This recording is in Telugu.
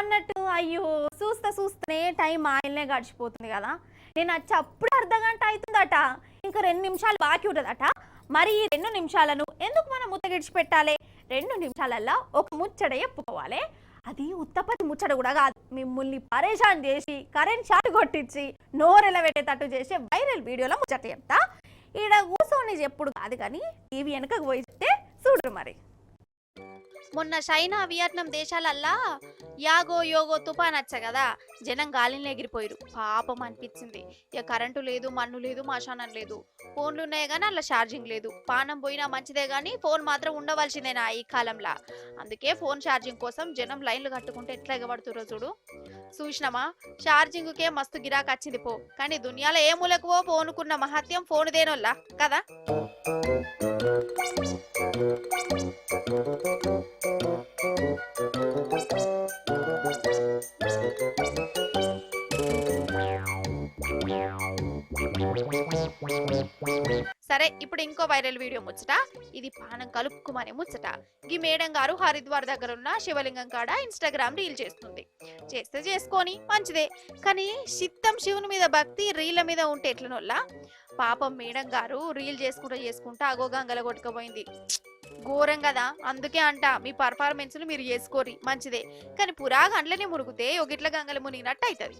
అన్నట్టు అయ్యో చూస్తూనే టైం ఆయననే గడిచిపోతుంది కదా. నేను వచ్చి అప్పుడే అర్ధగంట అవుతుందట, ఇంకా 2 నిమిషాలు బాకీ ఉంటుందట. మరి ఈ 2 నిమిషాలను ఎందుకు మనం ముచ్చగిడిచి పెట్టాలి? 2 నిమిషాలల్లో ఒక ముచ్చట చెప్పుకోవాలి. అది ఉత్తపతి ముచ్చట కూడా కాదు, మిమ్మల్ని పరేషాన్ చేసి కరెంట్ షాట్ కొట్టించి నోరెల పెట్టేటట్టు చేసే వైరల్ వీడియోలో ముచ్చట చెప్తా. ఈడ కూర్చొని చెప్పుడు కాదు కానీ టీవీ వెనకకు పోయి చెప్తే చూడరు. మరి మొన్న చైనా వియత్నాం దేశాలల్లా యాగో యోగో తుఫాన్ వచ్చా కదా, జనం గాలిని ఎగిరిపోయారు. పాపం అనిపించింది. ఇక కరెంటు లేదు, మన్ను లేదు, మశానం లేదు. ఫోన్లు ఉన్నాయి కానీ అలా ఛార్జింగ్ లేదు. పానం పోయినా మంచిదే కానీ ఫోన్ మాత్రం ఉండవలసిందేనా ఈ కాలంలో. అందుకే ఫోన్ ఛార్జింగ్ కోసం జనం లైన్లు కట్టుకుంటే ఎట్లా ఎగబడుతురో చూడు. చూసినామా, ఛార్జింగ్కే మస్తు గిరాక్ వచ్చింది పో. కానీ దునియాలో ఏ మూలకువో ఫోనుకున్న మహత్యం ఫోన్ దేనోల్లా కదా. సరే, ఇప్పుడు ఇంకో వైరల్ వీడియో ముచ్చట. ఇది పానం కలుపుకుమనే ముచ్చట. ఈ మేడం గారు హరిద్వార్ దగ్గర ఉన్న శివలింగం కాడ ఇన్స్టాగ్రామ్ రీల్ చేస్తుంది. చేస్తే చేసుకొని మంచిదే, కానీ చిత్తం శివుని మీద భక్తి రీళ్ళ మీద ఉంటే ఎట్లనోల్లా. పాపం మేడం గారు రీల్ చేసుకుంటా అగో గంగల కొట్టుకుపోయింది. ఘోరం కదా. అందుకే అంట మీ పర్ఫార్మెన్స్లు మీరు చేసుకోరి మంచిదే, కానీ పురాగా అండ్లనే మురుగుతే ఒగిట్ల గంగలు మునిగినట్టు అవుతుంది.